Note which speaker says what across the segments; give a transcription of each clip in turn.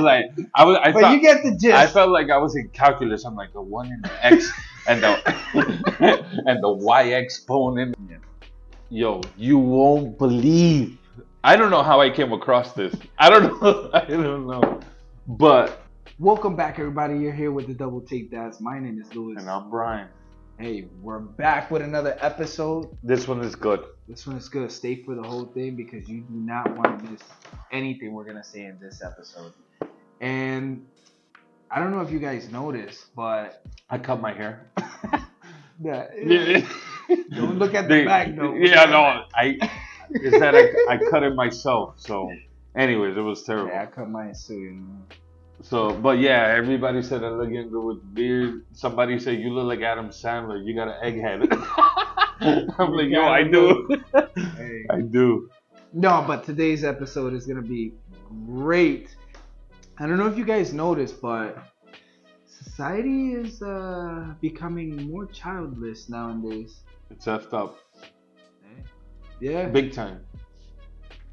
Speaker 1: Like I
Speaker 2: But
Speaker 1: thought
Speaker 2: you get the gist.
Speaker 1: I felt like I was in calculus. I'm like the one in the x and the and the y exponent.
Speaker 2: Yeah.
Speaker 1: Yo, you won't believe. I don't know how I came across this. I don't know. I don't know. But
Speaker 2: Welcome back, everybody. You're here with the Double Take Dads. My name is Louis.
Speaker 1: and I'm Brian.
Speaker 2: Hey, we're back with another episode.
Speaker 1: This one is good.
Speaker 2: This one is good. Stay for the whole thing because you do not want to miss anything we're gonna say in this episode. And I don't know if you guys noticed, but
Speaker 1: I cut my hair.
Speaker 2: yeah,
Speaker 1: Yeah.
Speaker 2: don't look at the back though.
Speaker 1: Yeah, no. I cut it myself. So, anyways, it was terrible.
Speaker 2: Yeah, I cut mine too. You know.
Speaker 1: So, but yeah, everybody said I look younger with beard. Somebody said you look like Adam Sandler. You got an egghead. I'm like, yo, I do.
Speaker 2: Hey.
Speaker 1: I do.
Speaker 2: No, but today's episode is gonna be great. I don't know if you guys noticed, but society is becoming more childless nowadays.
Speaker 1: It's effed up.
Speaker 2: Yeah.
Speaker 1: Big time.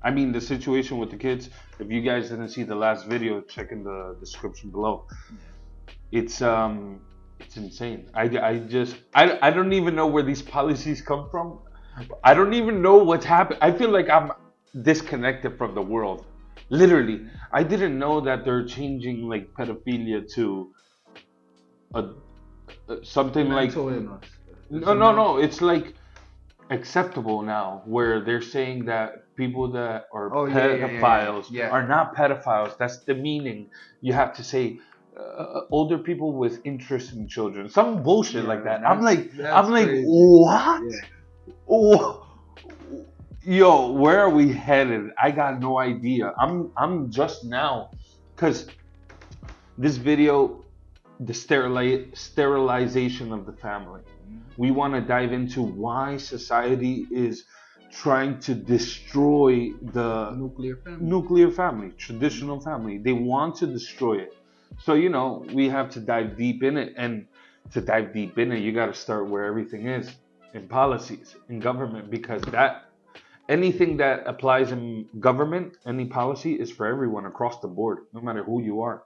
Speaker 1: I mean, the situation with the kids, if you guys didn't see the last video, check in the description below. It's insane. I don't even know where these policies come from. I don't even know what's happened. I feel like I'm disconnected from the world. Literally. I didn't know that they're changing like pedophilia to something like
Speaker 2: Mental illness.
Speaker 1: no. It's like acceptable now, where they're saying that people that are pedophiles are not pedophiles. That's the meaning. You have to say older people with interest in children. Some bullshit like that. I'm like,
Speaker 2: crazy.
Speaker 1: what?
Speaker 2: Yeah.
Speaker 1: Oh, yo, where are we headed? I got no idea. I'm just now, cause this video, the sterilization of the family. We want to dive into why society is trying to destroy the nuclear family, traditional family. They want to destroy it. So, we have to dive deep in it. And to dive deep in it, you got to start where everything is, in policies, in government, because anything that applies in government, any policy is for everyone across the board, no matter who you are.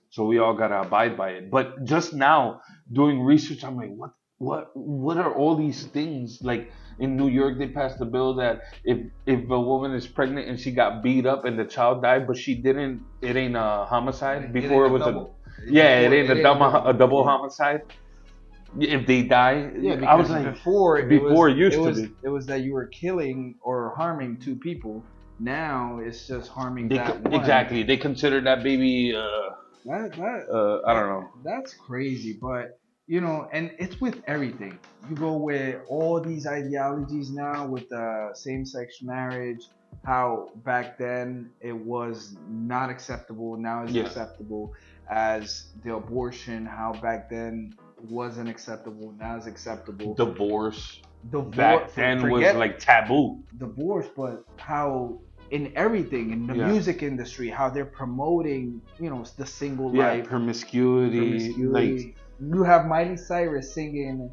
Speaker 1: So we all got to abide by it. But just now doing research, I'm like, what are all these things? Like in New York, they passed a bill that if a woman is pregnant and she got beat up and the child died, but she didn't, it ain't a homicide. Before it was it ain't a double homicide. If they die,
Speaker 2: yeah, because
Speaker 1: I was like,
Speaker 2: before
Speaker 1: it used to be.
Speaker 2: It was that you were killing or harming two people. Now it's just harming that one.
Speaker 1: Exactly. They consider that baby. I don't know.
Speaker 2: That's crazy, but and it's with everything. You go with all these ideologies now with same-sex marriage. How back then it was not acceptable, now it's acceptable. As the abortion, how back then wasn't acceptable, now it's acceptable.
Speaker 1: Divorce back then was like taboo.
Speaker 2: Divorce, but how in everything in the music industry, how they're promoting, the single life,
Speaker 1: promiscuity. Like
Speaker 2: you have Miley Cyrus singing,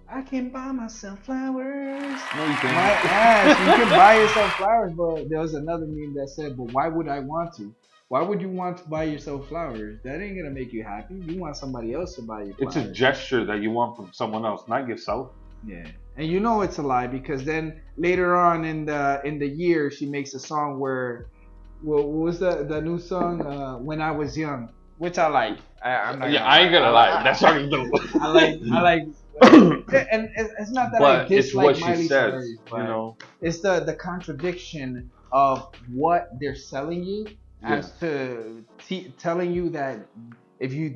Speaker 2: "I can buy myself flowers."
Speaker 1: No, you can't.
Speaker 2: My ass, you can buy yourself flowers, but there was another meme that said, "But why would I want to? Why would you want to buy yourself flowers? That ain't gonna make you happy. You want somebody else to buy you flowers."
Speaker 1: It's a gesture that you want from someone else, not yourself.
Speaker 2: Yeah, and it's a lie because then later on in the year she makes a song where, what was the new song? "When I Was Young," which I like. I'm not.
Speaker 1: I ain't gonna lie. That song is dope.
Speaker 2: I like. And it's not that I dislike Miley Cyrus, but it's the contradiction of what they're selling you as to telling you that if you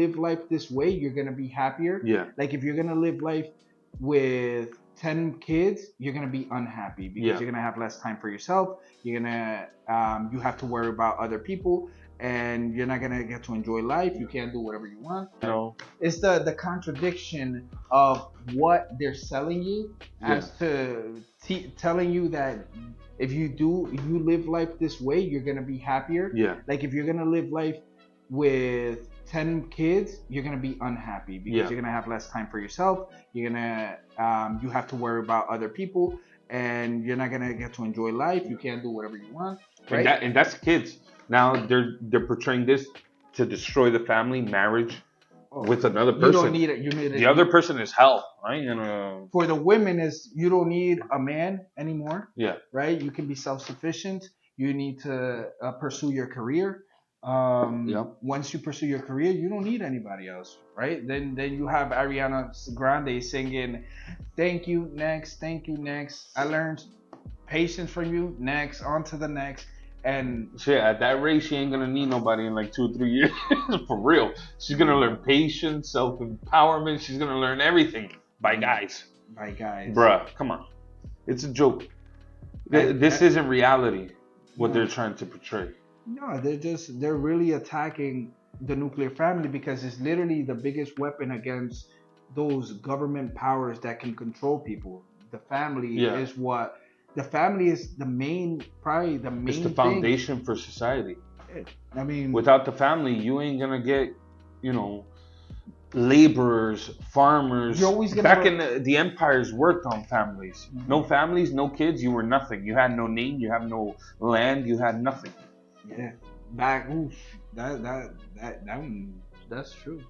Speaker 2: live life this way, you're gonna be happier.
Speaker 1: Yeah.
Speaker 2: Like if you're gonna live life with 10 kids, you're gonna be unhappy because you're gonna have less time for yourself. You're gonna you have to worry about other people, and you're not gonna get to enjoy life. You can't do whatever you want. It's the contradiction of what they're selling you as to telling you that if you live life this way, you're gonna be happier.
Speaker 1: Yeah.
Speaker 2: Like if you're gonna live life with 10 kids, you're gonna be unhappy because you're gonna have less time for yourself. You're gonna you have to worry about other people, and you're not gonna get to enjoy life. You can't do whatever you want. Right?
Speaker 1: And that's kids. Now they're portraying this to destroy the family, marriage
Speaker 2: Oh,
Speaker 1: with another
Speaker 2: you don't
Speaker 1: person.
Speaker 2: need it. You need it.
Speaker 1: The other person is hell. I ain't gonna.
Speaker 2: For the women is you don't need a man anymore.
Speaker 1: Yeah.
Speaker 2: Right. You can be self-sufficient. You need to pursue your career.
Speaker 1: Yep.
Speaker 2: Once you pursue your career, you don't need anybody else, right? Then you have Ariana Grande singing, "Thank you next, thank you next. I learned patience from you. Next, on to the next." And
Speaker 1: Shit, at that rate, she ain't gonna need nobody in like 2 or 3 years. For real. She's gonna learn patience, self empowerment. She's gonna learn everything by guys.
Speaker 2: by guys,
Speaker 1: Bruh, come on. It's a joke. This isn't reality, what
Speaker 2: No.
Speaker 1: they're trying to portray.
Speaker 2: No, they're really attacking the nuclear family because it's literally the biggest weapon against those government powers that can control people. The family
Speaker 1: Yeah.
Speaker 2: is what the family is probably the main
Speaker 1: It's the
Speaker 2: thing.
Speaker 1: foundation for society.
Speaker 2: I mean,
Speaker 1: Without the family, you ain't gonna get, you know, laborers, farmers.
Speaker 2: You're always gonna
Speaker 1: Back
Speaker 2: go-
Speaker 1: in the empires worked on families.
Speaker 2: Mhm.
Speaker 1: No families, no kids, you were nothing. You had no name, you have no land, you had nothing.
Speaker 2: yeah, back oof, that one, that's true.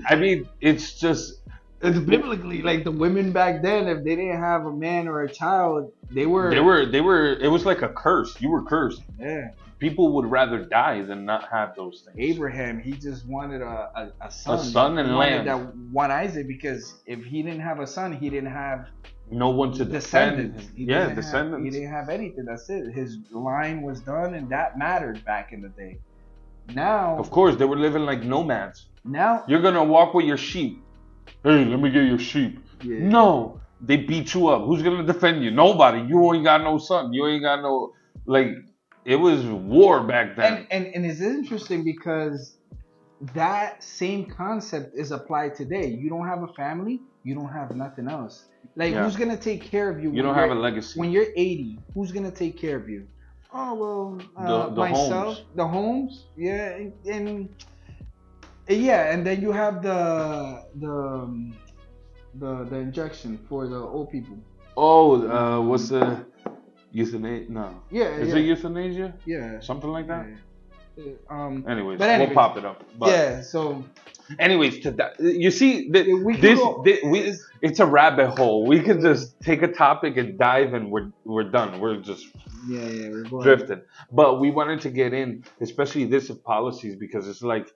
Speaker 1: I mean, it's just
Speaker 2: It's biblically like the women back then, if they didn't have a man or a child, they were
Speaker 1: it was like a curse. You were cursed.
Speaker 2: yeah.
Speaker 1: People would rather die than not have those things.
Speaker 2: Abraham, he just wanted a son.
Speaker 1: A son and
Speaker 2: he wanted
Speaker 1: land.
Speaker 2: that one Isaac because if he didn't have a son, he didn't have
Speaker 1: No one to defend.
Speaker 2: descendants.
Speaker 1: Yeah,
Speaker 2: He
Speaker 1: descendants.
Speaker 2: didn't have anything. That's it. His line was done, and that mattered back in the day. Now,
Speaker 1: Of course, they were living like nomads.
Speaker 2: now,
Speaker 1: You're gonna walk with your sheep. Hey, let me get your sheep.
Speaker 2: yeah.
Speaker 1: No, they beat you up. Who's gonna defend you? Nobody. You ain't got no son. You ain't got no like. It was war back then.
Speaker 2: And it's interesting because that same concept is applied today. You don't have a family, you don't have nothing else. Like
Speaker 1: Yeah.
Speaker 2: who's gonna take care of you?
Speaker 1: You don't have a legacy.
Speaker 2: When you're 80, who's gonna take care of you? Oh well,
Speaker 1: The
Speaker 2: myself,
Speaker 1: homes.
Speaker 2: the homes, yeah, and then you have the injection for the old people.
Speaker 1: Oh, what's the euthanasia? No.
Speaker 2: Yeah,
Speaker 1: Is
Speaker 2: yeah,
Speaker 1: it euthanasia?
Speaker 2: yeah.
Speaker 1: Something like that.
Speaker 2: Yeah.
Speaker 1: Anyways,
Speaker 2: But anyways,
Speaker 1: we'll pop it up. But
Speaker 2: yeah. So
Speaker 1: anyways, to that, you see,
Speaker 2: we could go-
Speaker 1: it's a rabbit hole. We could just take a topic and dive, and we're done. We're just
Speaker 2: yeah, we're going.
Speaker 1: drifting. But we wanted to get in, especially this of policies, because it's like,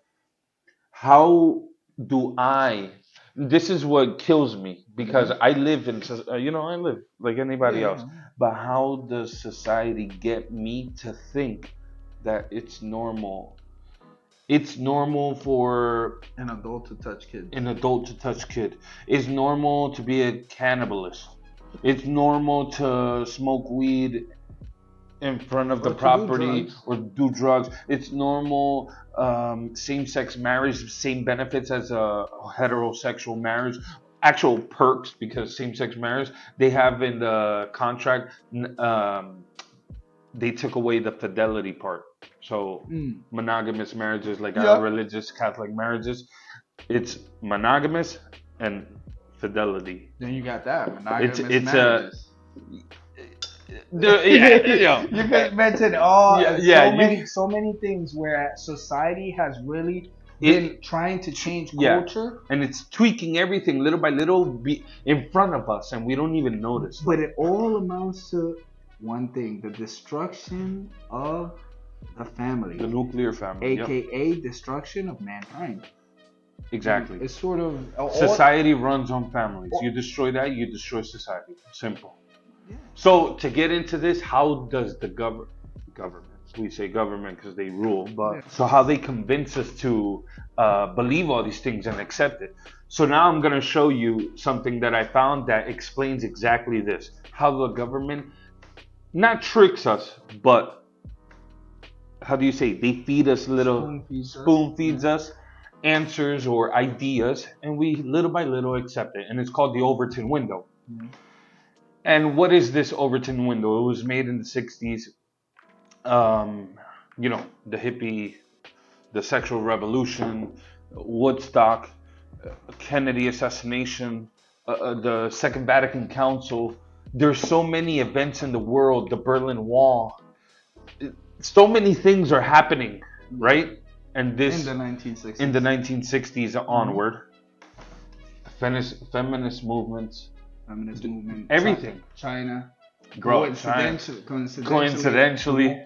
Speaker 1: how do I? This is what kills me because I live in, I live like anybody else. But how does society get me to think that it's normal? It's normal for
Speaker 2: An adult to touch kids.
Speaker 1: an adult to touch kid. It's normal to be a cannibalist. It's normal to smoke weed in front of the
Speaker 2: Or to do
Speaker 1: property
Speaker 2: drugs.
Speaker 1: or do drugs. It's normal same-sex marriage, same benefits as a heterosexual marriage. Actual perks, because same-sex marriage, they have in the contract, they took away the fidelity part. So monogamous marriages, like our religious Catholic marriages, it's monogamous and fidelity.
Speaker 2: Then you got that monogamous
Speaker 1: It's
Speaker 2: marriages.
Speaker 1: yeah.
Speaker 2: You could mention all
Speaker 1: Yeah,
Speaker 2: so many things where society has really
Speaker 1: It-
Speaker 2: been trying to change
Speaker 1: Yeah.
Speaker 2: culture,
Speaker 1: And it's tweaking everything little by little in front of us, and we don't even notice.
Speaker 2: but it all amounts to one thing: the destruction of the family,
Speaker 1: The nuclear family. Yep.
Speaker 2: aka destruction of mankind.
Speaker 1: Exactly.
Speaker 2: It's sort of
Speaker 1: Society runs on families. You destroy that, you destroy society. Simple.
Speaker 2: Yeah.
Speaker 1: So to get into this, how does the government, we say government because they rule, but so how they convince us to believe all these things and accept it. So now I'm going to show you something that I found that explains exactly this: how the government not tricks us, but how do you say, they feed us little spoon feeds us answers or ideas, and we little by little accept it, and it's called the Overton Window.
Speaker 2: Mhm.
Speaker 1: And what is this Overton Window? It was made in the 60s. The hippie, the sexual revolution, Woodstock, Kennedy assassination, the Second Vatican Council. There's so many events in the world, the Berlin Wall. so many things are happening, right? And this
Speaker 2: in the 1960s.
Speaker 1: in the 1960s onward, feminist movements, everything.
Speaker 2: China.
Speaker 1: Coincidentally,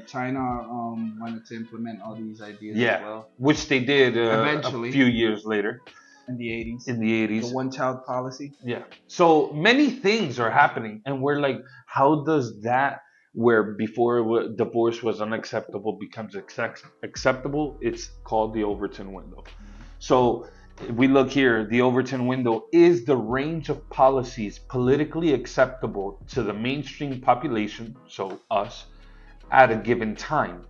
Speaker 2: China wanted to implement all these ideas
Speaker 1: yeah,
Speaker 2: as well.
Speaker 1: which they did
Speaker 2: Eventually.
Speaker 1: a few years later.
Speaker 2: In the 80s.
Speaker 1: In the 80s.
Speaker 2: The one-child policy.
Speaker 1: Yeah. So many things are happening, and we're like, how does that, where before divorce was unacceptable, becomes acceptable? It's called the Overton Window. So we look here, the Overton Window is the range of policies politically acceptable to the mainstream population, so us, at a given time,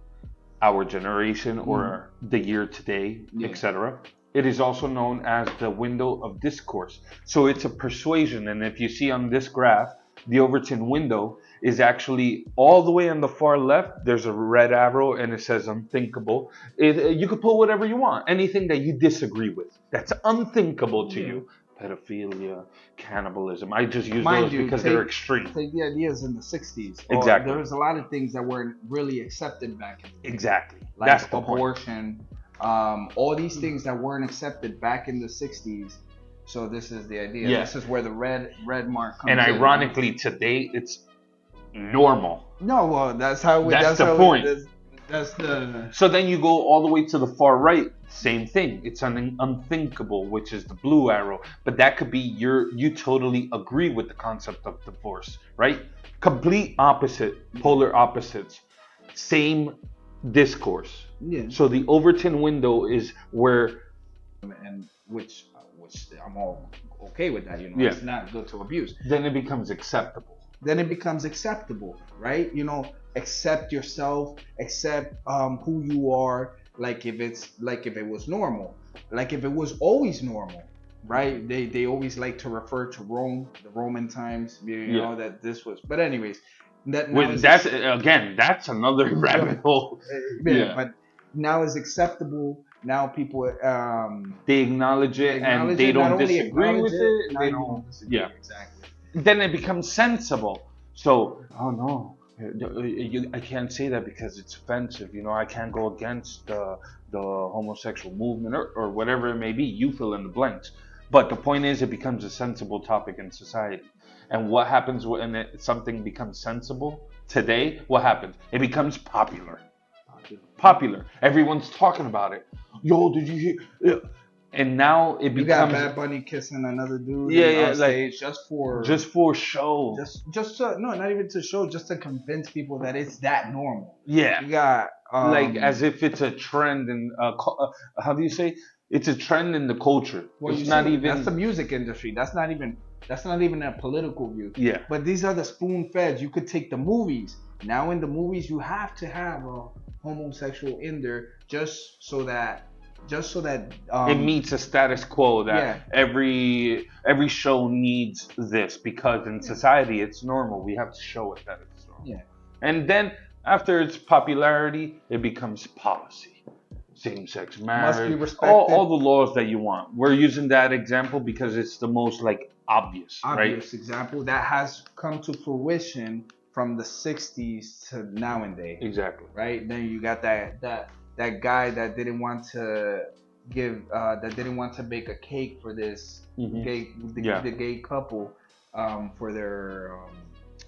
Speaker 1: our generation or the year today, etc. It is also known as the window of discourse. So it's a persuasion. And if you see on this graph, the Overton window is actually all the way on the far left. There's a red arrow and it says unthinkable. You could put whatever you want, anything that you disagree with. That's unthinkable to you. Pedophilia, cannibalism. I just use those because they're extreme.
Speaker 2: Take the ideas in the 60s.
Speaker 1: Exactly.
Speaker 2: There was a lot of things that weren't really accepted back then.
Speaker 1: Exactly.
Speaker 2: Like
Speaker 1: that's the
Speaker 2: abortion. All these things that weren't accepted back in the 60s. So this is the idea. Yeah. This is where the red mark comes in.
Speaker 1: And ironically, today it's normal.
Speaker 2: No, well, that's how.
Speaker 1: That's the point.
Speaker 2: That's the.
Speaker 1: So then you go all the way to the far right. Same thing. It's unthinkable, which is the blue arrow. But that could be you totally agree with the concept of divorce, right? Complete opposite, polar opposites. Same discourse.
Speaker 2: Yeah.
Speaker 1: So the Overton window is where,
Speaker 2: and which I'm all okay with that. It's not good to abuse.
Speaker 1: Then it becomes acceptable.
Speaker 2: Right? Accept yourself, accept who you are. Like if it was normal, like if it was always normal, right? They always like to refer to Rome, the Roman times. You know that this was. But anyways,
Speaker 1: that's another rabbit hole.
Speaker 2: But now it's acceptable. Now people
Speaker 1: they acknowledge it and they don't disagree with it.
Speaker 2: They don't disagree.
Speaker 1: Yeah,
Speaker 2: exactly.
Speaker 1: Then it becomes sensible. So, oh no, I can't say that because it's offensive. I can't go against the homosexual movement or whatever it may be. You fill in the blanks. But the point is, it becomes a sensible topic in society. And what happens when something becomes sensible today? What happens? It becomes popular. Everyone's talking about it. Yo, did you hear? And now it becomes. You got
Speaker 2: Bad Bunny kissing another dude. On stage just for
Speaker 1: show.
Speaker 2: Just to, no, not even to show, just to convince people that it's that normal.
Speaker 1: Yeah.
Speaker 2: You got
Speaker 1: as if it's a trend in how do you say? It's a trend in the culture.
Speaker 2: Well, it's not even. That's the music industry. That's not even a political view.
Speaker 1: Yeah.
Speaker 2: But these are the spoon feds. You could take the movies. Now in the movies, you have to have a homosexual in there just so that
Speaker 1: it meets a status quo that every show needs this because in society it's normal. We have to show it that it's normal.
Speaker 2: Yeah.
Speaker 1: And then after its popularity, it becomes policy. Same-sex marriage,
Speaker 2: must be respected.
Speaker 1: All the laws that you want. We're using that example because it's the most obvious right?
Speaker 2: example that has come to fruition from the 60s to nowadays.
Speaker 1: Exactly.
Speaker 2: Right? Then you got that guy that didn't want to bake a cake for this the gay couple for their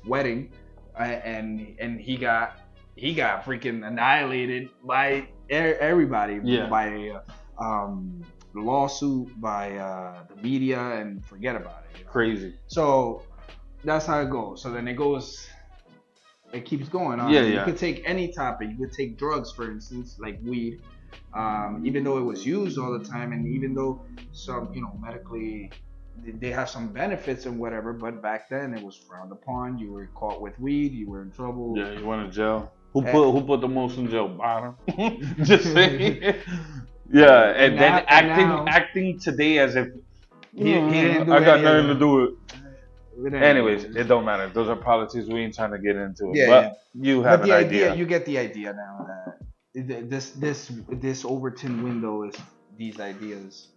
Speaker 2: wedding, and he got freaking annihilated by everybody, by lawsuit, by the media, and forget about it.
Speaker 1: Crazy.
Speaker 2: So that's how it goes. So then it keeps going on. You could take any topic. You could take drugs, for instance, like weed. Even though it was used all the time, and even though some, medically they have some benefits and whatever, but back then it was frowned upon. You were caught with weed, you were in trouble.
Speaker 1: Yeah, you went to jail. Who put the most in jail? Bottom. Just saying. Yeah, and then acting today as if I got nothing to do with it. Anyways, it don't matter. Those are politics. We ain't trying to get into it. But you have an idea.
Speaker 2: You get the idea now that this Overton window is these ideas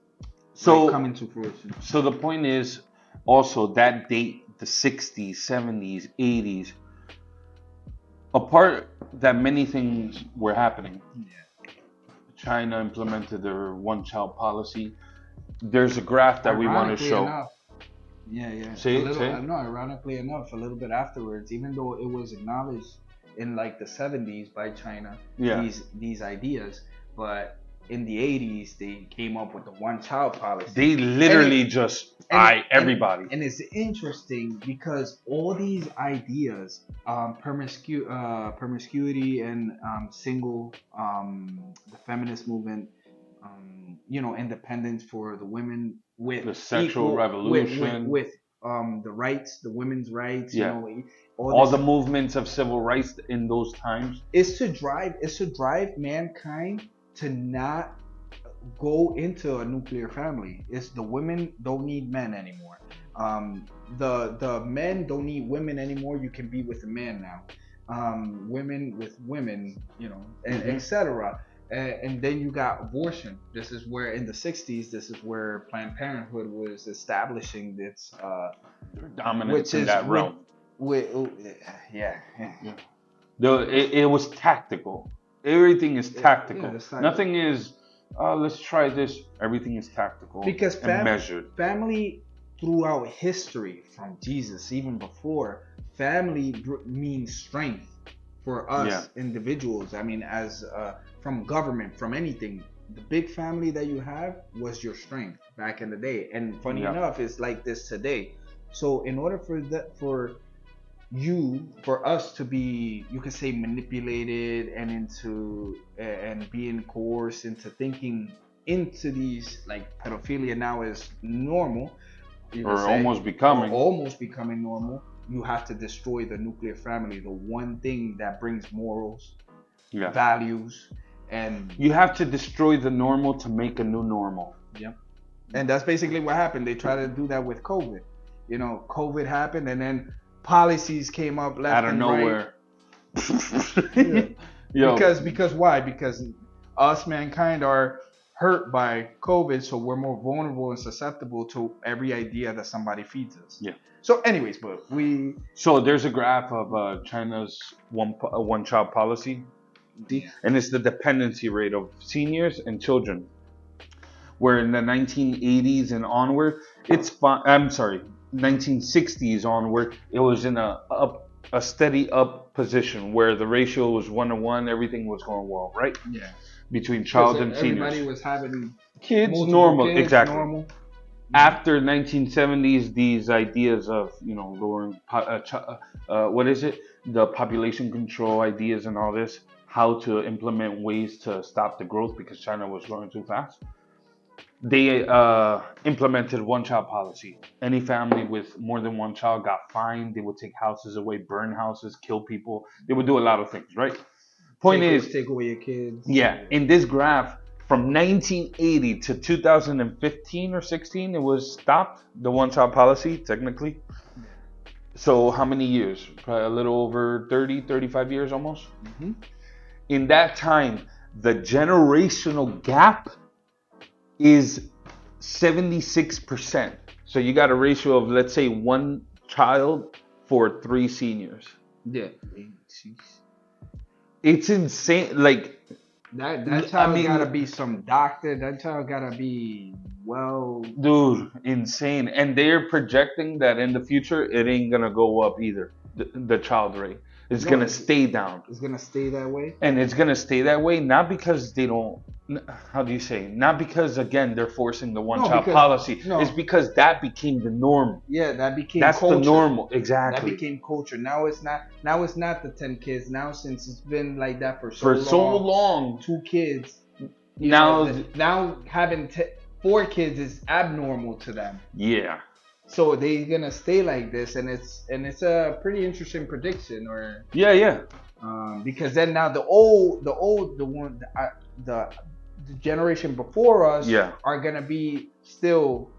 Speaker 2: coming to fruition.
Speaker 1: So the point is also that date, the 60s, 70s, 80s. that many things were happening.
Speaker 2: Yeah.
Speaker 1: China implemented their one-child policy. There's a graph that we want to
Speaker 2: Ironically
Speaker 1: show.
Speaker 2: enough, yeah.
Speaker 1: Say.
Speaker 2: No, ironically enough, a little bit afterwards, even though it was acknowledged in like the 70s by China,
Speaker 1: Yeah.
Speaker 2: these ideas, but in the 80s they came up with the one-child policy.
Speaker 1: They literally just everybody.
Speaker 2: And it's interesting because all these ideas, promiscuity and single, the feminist movement, independence for the women with
Speaker 1: The sexual revolution,
Speaker 2: with the rights, the women's rights,
Speaker 1: Yeah.
Speaker 2: all
Speaker 1: the movements of civil rights in those times.
Speaker 2: is to drive mankind to not go into a nuclear family. It's the women don't need men anymore. The men don't need women anymore. You can be with a man now. Women with women, and etc. And then you got abortion. This is where in the 60s, this is where Planned Parenthood was establishing its
Speaker 1: dominance in that realm.
Speaker 2: Yeah.
Speaker 1: It was tactical. Everything is tactical.
Speaker 2: Yeah,
Speaker 1: Nothing is, let's try this. Everything is tactical
Speaker 2: because
Speaker 1: and measured.
Speaker 2: Family throughout history, from Jesus, even before, family means strength for us individuals. I mean, as from government, from anything, the big family that you have was your strength back in the day. And funny enough, it's like this today. So in order for us to be, you could say, manipulated and being coerced into thinking into these, like pedophilia now is normal,
Speaker 1: almost becoming
Speaker 2: normal, you have to destroy the nuclear family, the one thing that brings morals, values, and
Speaker 1: you have to destroy the normal to make a new normal.
Speaker 2: Yep. And that's basically what happened. They tried to do that with COVID. COVID happened, and then policies came up left
Speaker 1: out of nowhere.
Speaker 2: Right. Because why? Because us, mankind, are hurt by COVID, so we're more vulnerable and susceptible to every idea that somebody feeds us.
Speaker 1: Yeah.
Speaker 2: So, anyways,
Speaker 1: So there's a graph of China's one-child policy, and it's the dependency rate of seniors and children. Where in the 1980s and onward, 1960s onward, it was in a steady up position where the ratio was 1-to-1. Everything was going well, right?
Speaker 2: Yeah.
Speaker 1: Between child and seniors.
Speaker 2: Everybody was having
Speaker 1: kids, normal, exactly.
Speaker 2: Normal.
Speaker 1: After 1970s, these ideas of lowering the population control ideas and all this, how to implement ways to stop the growth because China was growing too fast. They implemented one-child policy. Any family with more than one child got fined. They would take houses away, burn houses, kill people. They would do a lot of things, right? Point is,
Speaker 2: take away your kids.
Speaker 1: Yeah, in this graph, from 1980 to 2015 or 16, it was stopped, the one-child policy, technically. So how many years? Probably a little over 30, 35 years almost.
Speaker 2: Mm-hmm.
Speaker 1: In that time, the generational gap is 76%. So you got a ratio of, let's say, one child for 3 seniors.
Speaker 2: Yeah.
Speaker 1: It's insane. Like,
Speaker 2: that child gotta be some doctor. That child gotta be
Speaker 1: dude, insane. And they're projecting that in the future it ain't gonna go up either. The child rate is gonna stay down.
Speaker 2: It's gonna stay that way.
Speaker 1: And it's gonna stay that way not because they don't. How do you say? Not because again they're forcing the one-child policy. No. It's because that became the norm.
Speaker 2: Yeah, that's
Speaker 1: culture. The normal. Exactly.
Speaker 2: That became culture. Now it's not. Now it's not the 10 kids. Now since it's been like that for
Speaker 1: so long,
Speaker 2: 2 kids.
Speaker 1: Now
Speaker 2: having 4 kids is abnormal to them.
Speaker 1: Yeah.
Speaker 2: So they're gonna stay like this, and it's a pretty interesting prediction. Or because then now the generation before us are gonna be still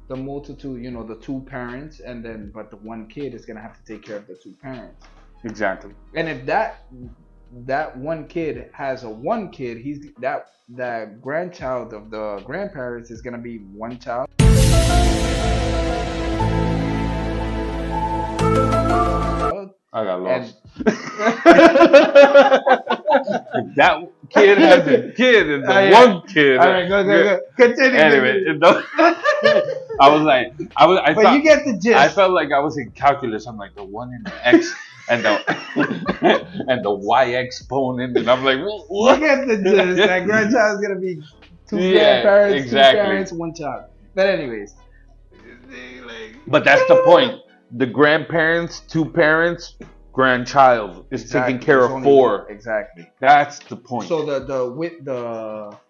Speaker 2: the multitude, the 2 parents, and then but the 1 kid is gonna have to take care of the 2 parents.
Speaker 1: Exactly.
Speaker 2: And if that 1 kid has a 1 kid, he's that grandchild of the grandparents is gonna be 1 child.
Speaker 1: I got
Speaker 2: And
Speaker 1: lost. If that kid has a kid and the
Speaker 2: yeah.
Speaker 1: one kid.
Speaker 2: All right, go. Continue.
Speaker 1: Anyway, I was like, I
Speaker 2: But you
Speaker 1: thought,
Speaker 2: get the gist.
Speaker 1: I felt like I was in calculus. I'm like the one and the x and the and the y exponent, and I'm like,
Speaker 2: You
Speaker 1: what?
Speaker 2: get the gist. That grandchild's gonna be two
Speaker 1: Yeah,
Speaker 2: grandparents,
Speaker 1: exactly.
Speaker 2: two parents, one child. But anyways,
Speaker 1: But that's the point. The grandparents, two parents, grandchild is taking care
Speaker 2: There's
Speaker 1: of
Speaker 2: only
Speaker 1: four.
Speaker 2: one. Exactly.
Speaker 1: That's the point.
Speaker 2: So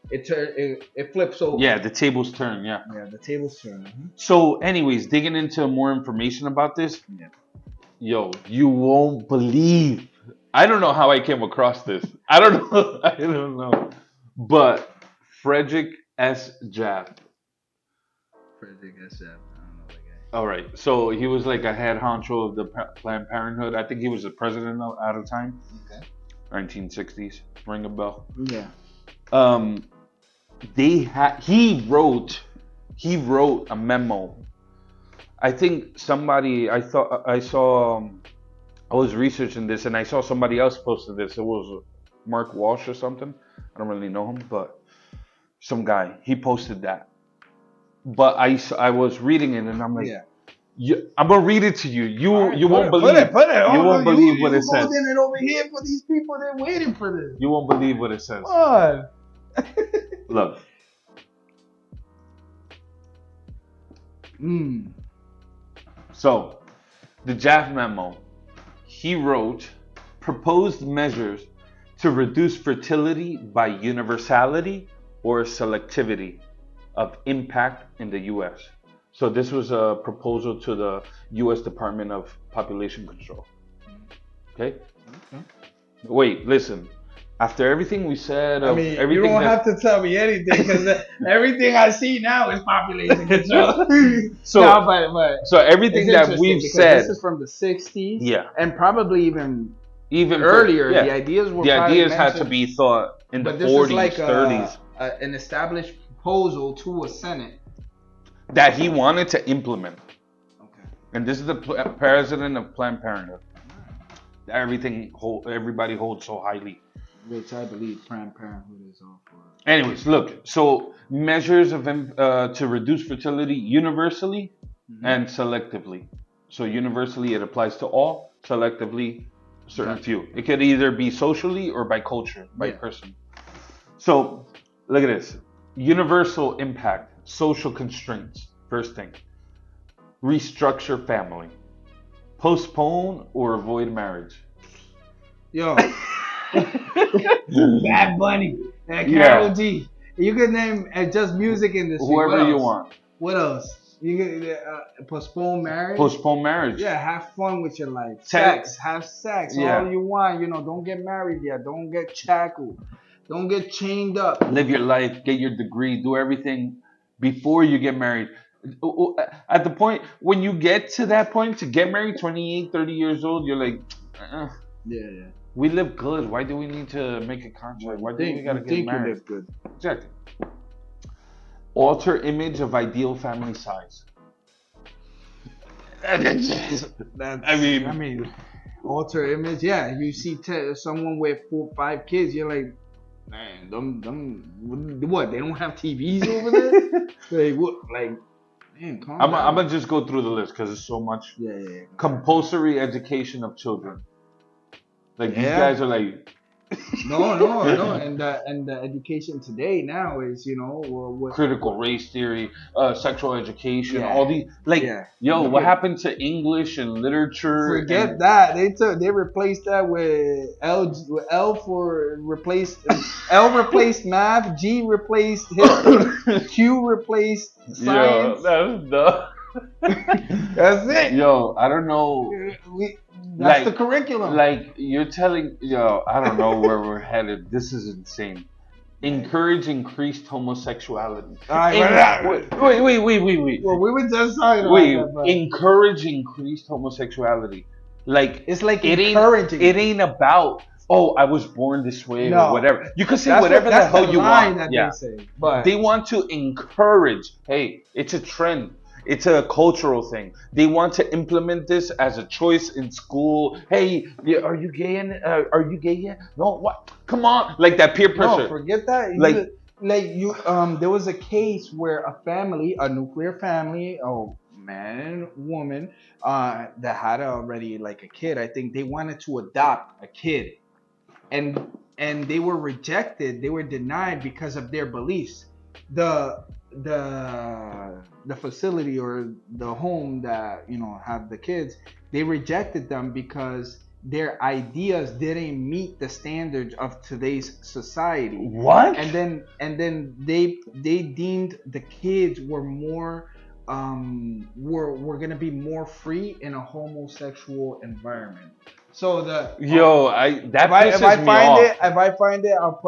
Speaker 2: it flips over.
Speaker 1: Yeah, the tables turn. Yeah.
Speaker 2: Yeah, the tables turn.
Speaker 1: So, anyways, digging into more information about this,
Speaker 2: Yeah.
Speaker 1: yo, you won't believe. I don't know how I came across this. I don't know. I don't know. But Frederick S. Jaff.
Speaker 2: Frederick S. Jaff. I don't know the guy.
Speaker 1: All right. So he was like a head honcho of the Planned Parenthood. I think he was the president at the time.
Speaker 2: Okay.
Speaker 1: 1960s. Ring a bell.
Speaker 2: Yeah.
Speaker 1: He wrote a memo. I think somebody I was researching this and I saw somebody else posted this. It was Mark Walsh or something. I don't really know him, but some guy, he posted that. But I was reading it and I'm like, I'm gonna read it to you. You won't believe.
Speaker 2: Put it.
Speaker 1: You won't believe what it says.
Speaker 2: Holding it over here for these people. They're waiting for this.
Speaker 1: You won't believe what it says.
Speaker 2: What?
Speaker 1: Look. So, the Jaff Memo. He wrote proposed measures to reduce fertility by universality or selectivity of impact in the U.S. So this was a proposal to the U.S. Department of Population Control. Okay? Wait, listen. After everything we said,
Speaker 2: you don't have to tell me anything because everything I see now is population control.
Speaker 1: So everything that we've said,
Speaker 2: this is from the '60s,
Speaker 1: yeah,
Speaker 2: and probably even earlier.
Speaker 1: Yeah.
Speaker 2: The ideas were
Speaker 1: had to be thought in the 40s, 30s.
Speaker 2: An established proposal to a Senate
Speaker 1: that he wanted to implement.
Speaker 2: Okay.
Speaker 1: And this is the president of Planned Parenthood. Everybody holds so highly.
Speaker 2: Which I believe Planned Parenthood is all for.
Speaker 1: Anyways, look. So measures to reduce fertility universally and selectively. So universally, it applies to all. Selectively, certain few. It could either be socially or by culture, by person. So look at this. Universal impact, social constraints. First thing. Restructure family. Postpone or avoid marriage.
Speaker 2: Yo. Bad Bunny, Karol G. You could name just music industry.
Speaker 1: Whoever you want.
Speaker 2: What else? You could postpone marriage.
Speaker 1: Postpone marriage.
Speaker 2: Yeah, have fun with your life. Have sex all you want. Don't get married yet. Don't get shackled. Don't get chained up.
Speaker 1: Live your life. Get your degree. Do everything before you get married. At the point when you get to that point to get married, 28, 30 years old, you're like,
Speaker 2: yeah.
Speaker 1: We live good. Why do we need to make a contract? Why do we gotta get married?
Speaker 2: You live good.
Speaker 1: Exactly. Alter image of ideal family size.
Speaker 2: Alter image. Yeah, you see someone with 4 or 5 kids, you're like, man, what? They don't have TVs over there? Like what? Like, man, calm down.
Speaker 1: I'm gonna just go through the list because it's so much.
Speaker 2: Yeah.
Speaker 1: Compulsory education of children. Like these guys are like.
Speaker 2: No, and the education today now is
Speaker 1: critical race theory, sexual education, all these what happened to English and literature?
Speaker 2: Forget that they replaced that with L for replaced L replaced math, G replaced history, Q replaced science.
Speaker 1: Yo, that's dumb.
Speaker 2: That's it.
Speaker 1: Yo, I don't know.
Speaker 2: That's the curriculum.
Speaker 1: Like you're telling, I don't know where we're headed. This is insane. Encourage increased homosexuality. Wait.
Speaker 2: Well, we were just talking about that.
Speaker 1: Encourage increased homosexuality. Like
Speaker 2: it's like encouraging.
Speaker 1: It ain't about I was born this way or whatever. You can say whatever the hell you want.
Speaker 2: They say.
Speaker 1: But they want to encourage. Hey, it's a trend. It's a cultural thing. They want to implement this as a choice in school. Hey, are you gay? Are you gay yet? No, what? Come on, like that peer pressure.
Speaker 2: No, forget that.
Speaker 1: Like,
Speaker 2: There was a case where a nuclear family, man and woman, that had already like a kid. I think they wanted to adopt a kid, and they were rejected. They were denied because of their beliefs. The the facility or the home that have the kids, they rejected them because their ideas didn't meet the standards of today's society.
Speaker 1: what?
Speaker 2: And then they deemed the kids were more were gonna be more free in a homosexual environment. So that
Speaker 1: pisses me off.
Speaker 2: if I find it, I'll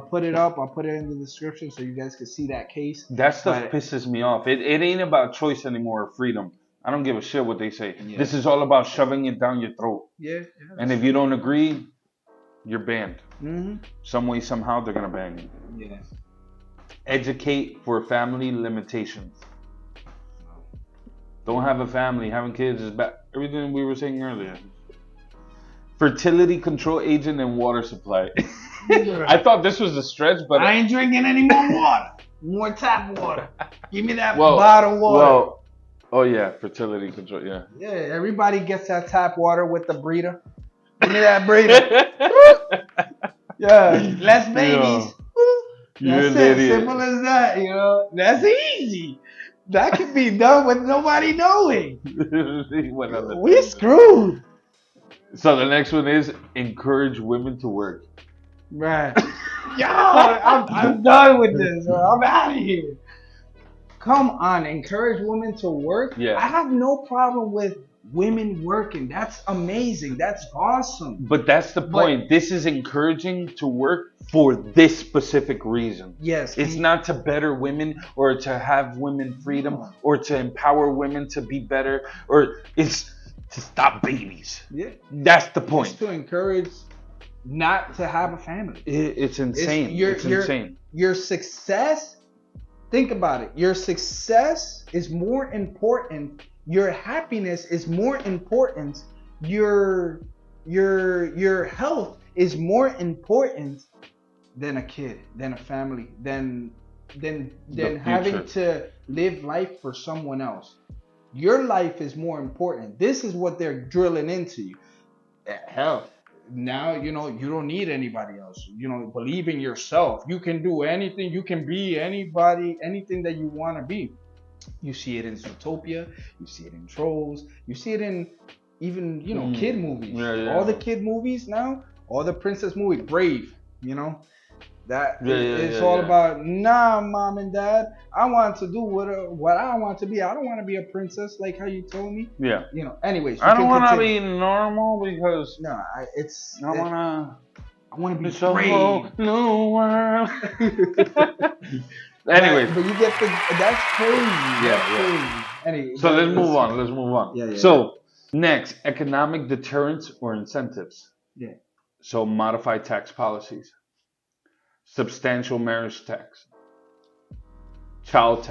Speaker 2: put it up. I'll put it in the description so you guys can see that case.
Speaker 1: That stuff pisses me off. It ain't about choice anymore or freedom. I don't give a shit what they say.
Speaker 2: Yeah.
Speaker 1: This is all about shoving it down your throat.
Speaker 2: Yeah.
Speaker 1: And if you don't agree, you're banned.
Speaker 2: Mm-hmm.
Speaker 1: Some way, somehow, they're gonna ban you.
Speaker 2: Yeah.
Speaker 1: Educate for family limitations. Don't have a family. Having kids is bad. Everything we were saying earlier. Fertility control agent and water supply. I thought this was a stretch, but
Speaker 2: I ain't drinking any more water. More tap water. Give me that bottled water.
Speaker 1: Oh yeah, fertility control. Yeah.
Speaker 2: Yeah, everybody gets that tap water with the breeder. Give me that breeder. Yeah, less babies. That's it.
Speaker 1: Idiot.
Speaker 2: Simple as that. That's easy. That can be done with nobody knowing. We screwed.
Speaker 1: So the next one is encourage women to work.
Speaker 2: Right. Yo, I'm done with this. I'm out of here. Come on, encourage women to work.
Speaker 1: Yeah.
Speaker 2: I have no problem with women working. That's amazing. That's awesome.
Speaker 1: But that's the point. This is encouraging to work for this specific reason.
Speaker 2: Yes.
Speaker 1: It's not to better women or to have women freedom or to empower women to be better, or it's to stop babies.
Speaker 2: Yeah.
Speaker 1: That's the point.
Speaker 2: It's to encourage not to have a family.
Speaker 1: It's insane. It's insane.
Speaker 2: Your success, think about it. Your success is more important. Your happiness is more important. Your health is more important than a kid, than a family, than having to live life for someone else. Your life is more important. This is what they're drilling into you. Hell, now you don't need anybody else. Believe in yourself. You can do anything. You can be anybody, anything that you want to be. You see it in Zootopia. You see it in Trolls. You see it in even kid movies.
Speaker 1: Yeah.
Speaker 2: All the kid movies now. All the princess movies. Brave. It's all about, mom and dad, I want to do what I want to be. I don't want to be a princess like how you told me.
Speaker 1: Yeah.
Speaker 2: Anyways.
Speaker 1: I don't want to be normal because
Speaker 2: I
Speaker 1: want
Speaker 2: to be brave.
Speaker 1: No world. Anyways.
Speaker 2: But you get that's crazy.
Speaker 1: Yeah.
Speaker 2: Anyway,
Speaker 1: so let's move on.
Speaker 2: Yeah.
Speaker 1: So next, economic deterrence or incentives.
Speaker 2: Yeah.
Speaker 1: So modify tax policies. Substantial marriage tax, child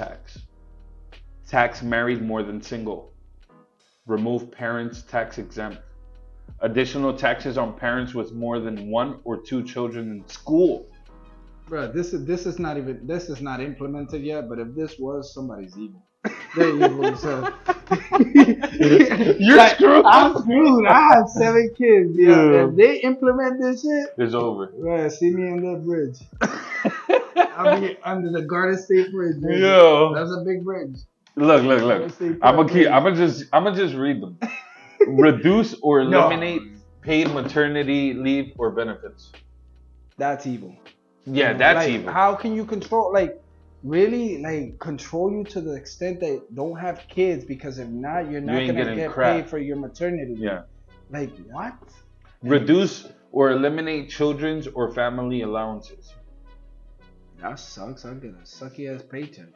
Speaker 1: tax married more than single, remove parents tax exempt, additional taxes on parents with more than 1 or 2 children in school.
Speaker 2: Bro, this is not implemented yet. But if this was, somebody's evil. They're evil. So
Speaker 1: You're screwed.
Speaker 2: I'm screwed. I have 7 kids. Yeah. If they implement this shit,
Speaker 1: it's over.
Speaker 2: Right, see me on that bridge. I'll be under the Garden State Bridge.
Speaker 1: Yo.
Speaker 2: That's a big bridge.
Speaker 1: Look. I'm gonna just read them. Reduce or eliminate paid maternity leave or benefits.
Speaker 2: That's evil.
Speaker 1: Yeah, that's evil.
Speaker 2: How can you control, really, control you to the extent that don't have kids, because if not, you're not going to get paid for your maternity.
Speaker 1: Yeah.
Speaker 2: What?
Speaker 1: Reduce or eliminate children's or family allowances.
Speaker 2: That sucks. I'll get a sucky ass paycheck.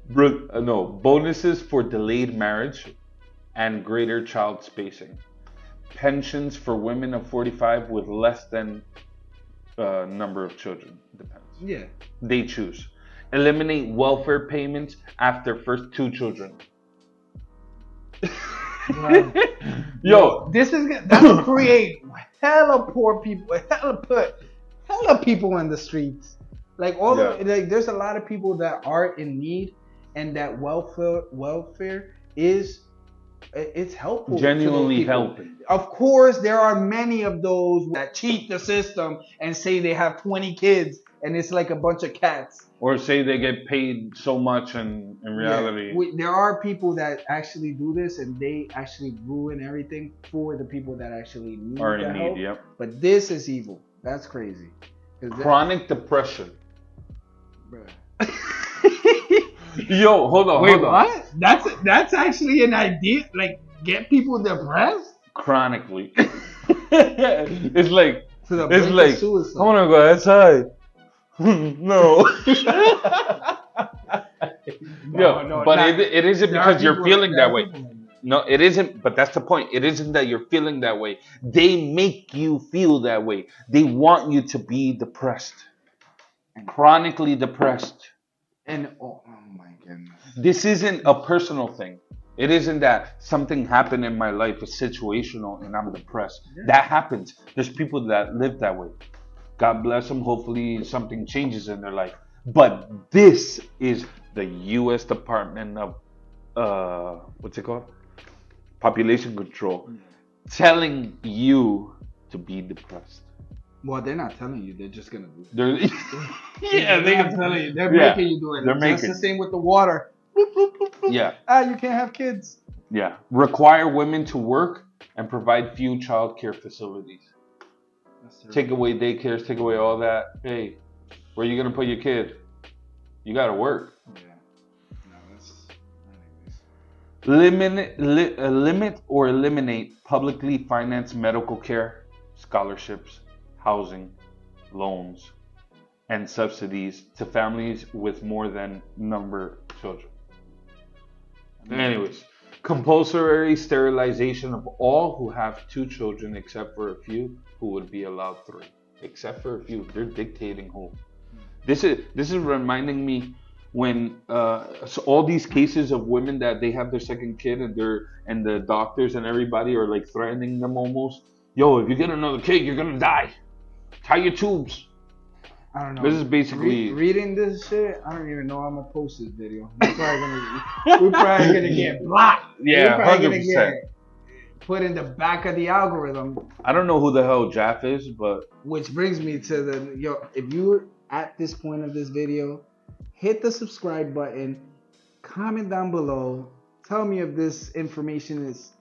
Speaker 1: No, bonuses for delayed marriage and greater child spacing. Pensions for women of 45 with less than number of children. Depends.
Speaker 2: Yeah.
Speaker 1: They choose. Eliminate welfare payments after first 2 children.
Speaker 2: Bro.
Speaker 1: Yo,
Speaker 2: that's create hella poor people, hella people in the streets. Like there's a lot of people that are in need, and that welfare is it's helpful to those
Speaker 1: genuinely
Speaker 2: people.
Speaker 1: helping.
Speaker 2: Of course, there are many of those that cheat the system and say they have 20 kids and it's like a bunch of cats.
Speaker 1: Or say they get paid so much, and in reality,
Speaker 2: There are people that actually do this and they actually ruin everything for the people that actually need
Speaker 1: are
Speaker 2: the
Speaker 1: in
Speaker 2: help.
Speaker 1: need. Yep.
Speaker 2: But this is evil. That's crazy.
Speaker 1: Chronic depression.
Speaker 2: Bruh.
Speaker 1: Yo, hold on.
Speaker 2: Wait, what? That's actually an idea. Like, get people depressed.
Speaker 1: Chronically. It's like
Speaker 2: To the
Speaker 1: it's
Speaker 2: brink
Speaker 1: like
Speaker 2: of suicide.
Speaker 1: I want to go outside. No. Yo, but it isn't because you're feeling that way. No, it isn't. But that's the point. It isn't that you're feeling that way. They make you feel that way. They want you to be depressed, chronically depressed.
Speaker 2: And oh my goodness,
Speaker 1: this isn't a personal thing. It isn't that something happened in my life, it's situational, and I'm depressed. Yeah. That happens. There's people that live that way. God bless them. Hopefully something changes in their life. But this is the U.S. Department of what's it called? Population Control, telling you to be depressed.
Speaker 2: Well, they're not telling you. They're just gonna do it.
Speaker 1: They're
Speaker 2: not telling you. They're making you do it. That's the same with the water.
Speaker 1: Yeah.
Speaker 2: You can't have kids.
Speaker 1: Yeah. Require women to work and provide few child care facilities. Take away daycares, take away all that. Hey, where are you gonna put your kid? You gotta work. Yeah. No, that's limit or eliminate publicly financed medical care, scholarships, housing, loans, and subsidies to families with more than number children. Anyways, compulsory sterilization of all who have 2 children, except for a few who would be allowed 3. Except for a few, they're dictating who. This is reminding me when so all these cases of women that they have their second kid and the doctors and everybody are like threatening them almost. Yo, if you get another kid, you're gonna die. Tie your tubes.
Speaker 2: I don't know.
Speaker 1: This is basically
Speaker 2: reading this shit. I don't even know I'm gonna post this video. We're probably gonna get blocked.
Speaker 1: Yeah, 100%.
Speaker 2: Put in the back of the algorithm.
Speaker 1: I don't know who the hell Jaff is, but
Speaker 2: which brings me to if you're at this point of this video, hit the subscribe button, comment down below, tell me if this information is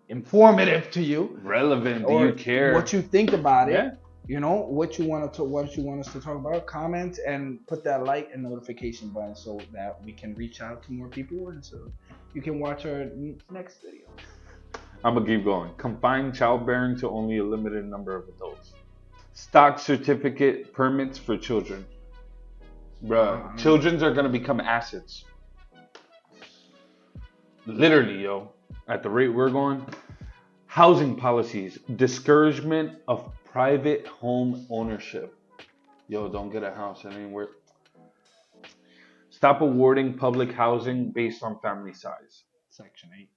Speaker 2: informative to you,
Speaker 1: relevant, do you care,
Speaker 2: what you think about it, you know, what you want us to talk about. Comment and put that like and notification button so that we can reach out to more people and so you can watch our next video.
Speaker 1: I'm gonna keep going. Confine childbearing to only a limited number of adults. Stock certificate permits for children. Bruh, children are gonna become assets. Literally, yo. At the rate we're going. Housing policies. Discouragement of private home ownership. Yo, don't get a house anywhere. Stop awarding public housing based on family size.
Speaker 2: Section 8.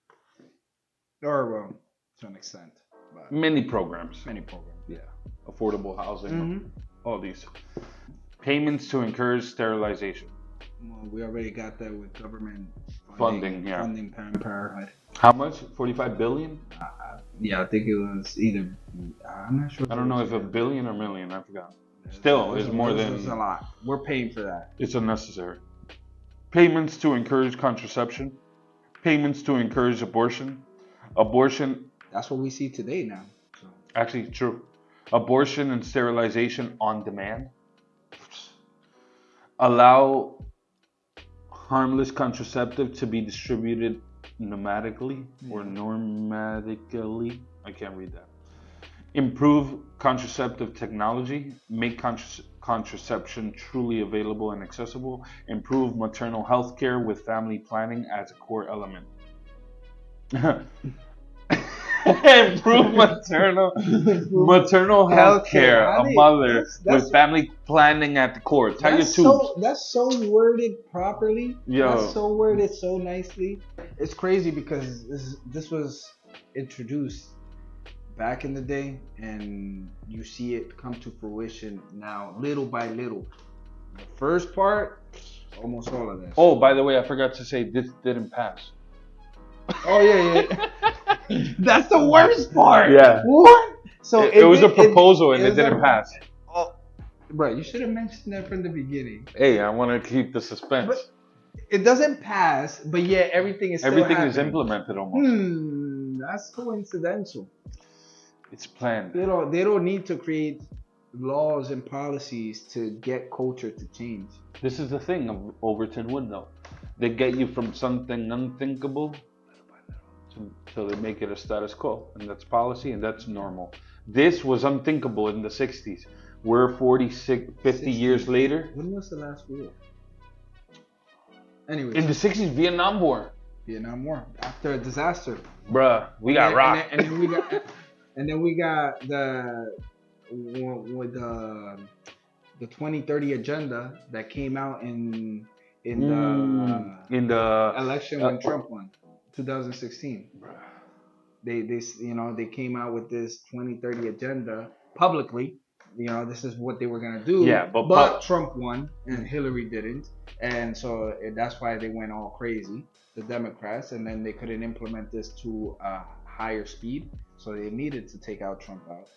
Speaker 2: Or to an extent. But
Speaker 1: many programs.
Speaker 2: Yeah.
Speaker 1: Affordable housing. All these. Payments to encourage sterilization.
Speaker 2: Well, we already got that with government
Speaker 1: funding.
Speaker 2: Funding Parenthood.
Speaker 1: How much? 45 billion?
Speaker 2: Yeah, I think it was either. I'm not sure.
Speaker 1: I don't know if a billion or million. I forgot. Still, it's more than.
Speaker 2: It's a lot. We're paying for that.
Speaker 1: It's unnecessary. Payments to encourage contraception. Payments to encourage abortion.
Speaker 2: That's what we see today now. So.
Speaker 1: Actually, true. Abortion and sterilization on demand. Allow harmless contraceptive to be distributed pneumatically or normatically. I can't read that. Improve contraceptive technology. Make contraception truly available and accessible. Improve maternal health care with family planning as a core element. Improve maternal health
Speaker 2: Healthcare.
Speaker 1: care.
Speaker 2: How
Speaker 1: A
Speaker 2: do you,
Speaker 1: mother with family planning at the core. Tie your tubes.
Speaker 2: that's so worded properly. That's
Speaker 1: Yo,
Speaker 2: so worded so nicely. It's crazy because this was introduced back in the day, and you see it come to fruition now, little by little. The first part, almost all of this.
Speaker 1: oh, by the way, I forgot to say this didn't pass.
Speaker 2: Oh yeah. That's the worst part.
Speaker 1: Yeah.
Speaker 2: What? So
Speaker 1: It was a proposal and it didn't pass.
Speaker 2: Oh, bro, you should have mentioned that from the beginning.
Speaker 1: Hey, I want to keep the suspense.
Speaker 2: But it doesn't pass, but yet everything is still
Speaker 1: Everything
Speaker 2: happening.
Speaker 1: is implemented almost.
Speaker 2: That's coincidental.
Speaker 1: It's planned.
Speaker 2: They don't need to create laws and policies to get culture to change.
Speaker 1: This is the thing of Overton Window. They get you from something unthinkable till they make it a status quo, and that's policy, and that's normal. This was unthinkable in the 60s. We're 46, 50 years later.
Speaker 2: When was the last war? Anyway,
Speaker 1: In the 60s, Vietnam War.
Speaker 2: Vietnam War, after a disaster.
Speaker 1: Bruh, we got rocked.
Speaker 2: And then we got the with the 2030 agenda that came out in the election when Trump won, 2016. They came out with this 2030 agenda publicly. This is what they were gonna do.
Speaker 1: Yeah,
Speaker 2: but Trump won and Hillary didn't, and so that's why they went all crazy, the Democrats, and then they couldn't implement this to a higher speed, so they needed to take out Trump out.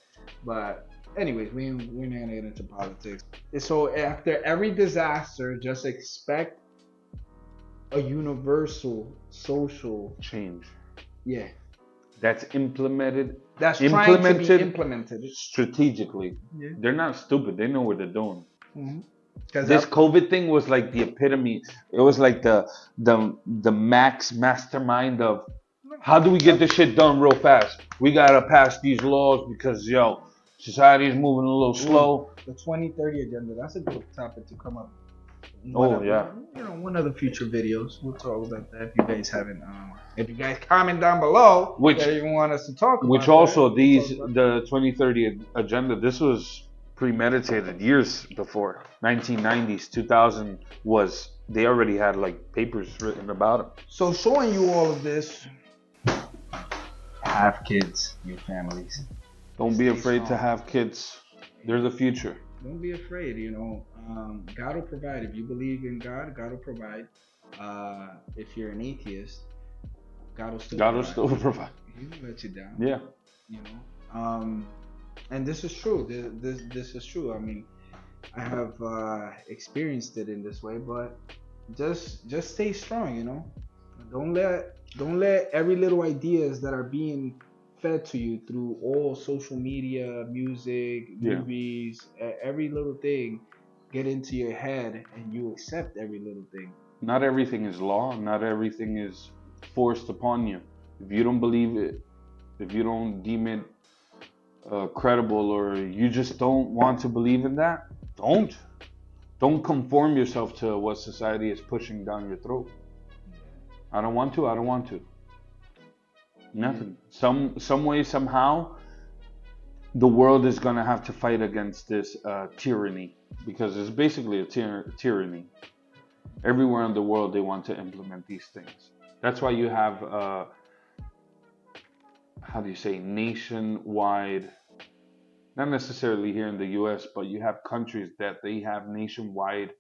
Speaker 2: But anyways, we're not gonna get into politics. So after every disaster, just expect a universal social
Speaker 1: change.
Speaker 2: Yeah.
Speaker 1: That's implemented.
Speaker 2: That's trying to be implemented
Speaker 1: strategically. Yeah. They're not stupid. They know what they're doing.
Speaker 2: Mm-hmm.
Speaker 1: This COVID thing was like the epitome. It was like the max mastermind of how do we get this shit done real fast? We gotta pass these laws because society is moving a little slow.
Speaker 2: The 2030 agenda. That's a good topic to come up. One of the future videos. We'll talk about that if you guys haven't. If you guys comment down below that you want us to talk about.
Speaker 1: Which also the 2030 agenda. This was premeditated years before. 1990s, 2000 was. They already had like papers written about it.
Speaker 2: So showing you all of this. Have kids, your families.
Speaker 1: Don't be afraid to have kids. They're the future.
Speaker 2: Don't be afraid, God will provide. If you believe in God, God will provide. If you're an atheist, God will still provide. He will let you down.
Speaker 1: Yeah.
Speaker 2: And this is true. This is true. I mean, I have experienced it in this way, but just stay strong, Don't let every little ideas that are being fed to you through all social media, music, movies, every little thing get into your head and you accept every little thing.
Speaker 1: Not everything is law. Not everything is forced upon you. If you don't believe it, if you don't deem it credible, or you just don't want to believe in that, don't conform yourself to what society is pushing down your throat. I don't want to. Nothing. Some way, somehow, the world is gonna have to fight against this tyranny, because it's basically a tyranny. Everywhere in the world, they want to implement these things. That's why you have, nationwide, not necessarily here in the US, but you have countries that they have nationwide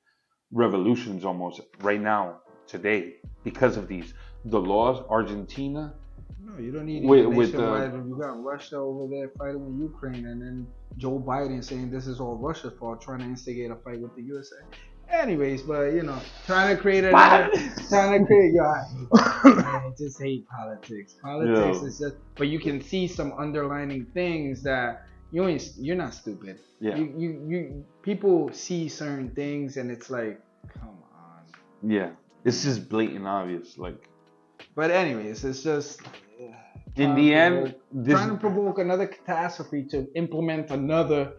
Speaker 1: revolutions almost right now, today, because of the laws. Argentina.
Speaker 2: No, you don't need nationwide. You got Russia over there fighting with Ukraine, and then Joe Biden saying this is all Russia's fault, trying to instigate a fight with the USA. Anyways, but trying to create I just hate politics. Politics is just, but you can see some underlining things that you're not stupid.
Speaker 1: Yeah.
Speaker 2: You people see certain things and it's like, come on.
Speaker 1: Yeah. This is blatant obvious, like.
Speaker 2: But anyways, it's just
Speaker 1: in the end,
Speaker 2: trying to provoke another catastrophe to implement another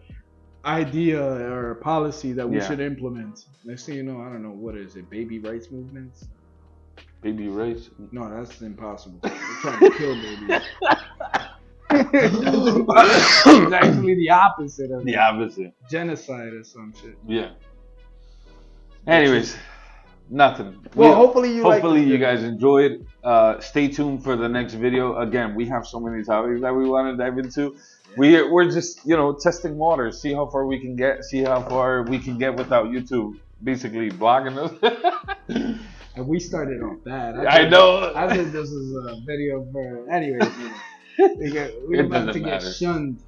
Speaker 2: idea or policy that we should implement. Next thing you know, I don't know, what is it? Baby rights movements?
Speaker 1: Baby rights?
Speaker 2: No, that's impossible. They're trying to kill babies. It's actually the opposite of
Speaker 1: The opposite.
Speaker 2: genocide or some shit.
Speaker 1: Yeah. Anyways, nothing.
Speaker 2: Well, hopefully
Speaker 1: you guys enjoyed. Stay tuned for the next video. Again, we have so many topics that we want to dive into. Yeah. We're just testing waters, see how far we can get, without YouTube basically blogging us.
Speaker 2: And we started off bad.
Speaker 1: I know.
Speaker 2: I think this is a video for. Anyways, we're about to get shunned.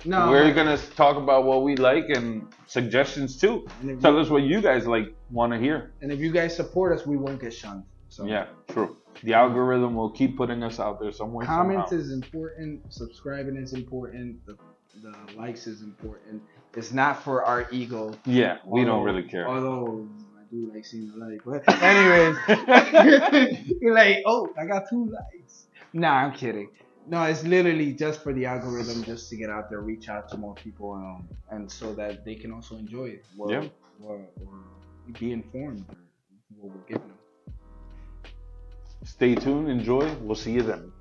Speaker 2: No,
Speaker 1: we're gonna talk about what we like and suggestions too. Tell us what you guys want to hear.
Speaker 2: And if you guys support us, we won't get shunned. So.
Speaker 1: Yeah, true. The algorithm will keep putting us out there somewhere.
Speaker 2: Comments is important. Subscribing is important. The likes is important. It's not for our ego.
Speaker 1: Yeah, we don't really care.
Speaker 2: Although I do like seeing the like. But anyways, you're like, oh, I got 2 likes. Nah, I'm kidding. No, it's literally just for the algorithm, just to get out there, reach out to more people, and so that they can also enjoy it, or be informed of what we're giving them.
Speaker 1: Stay tuned, enjoy. We'll see you then.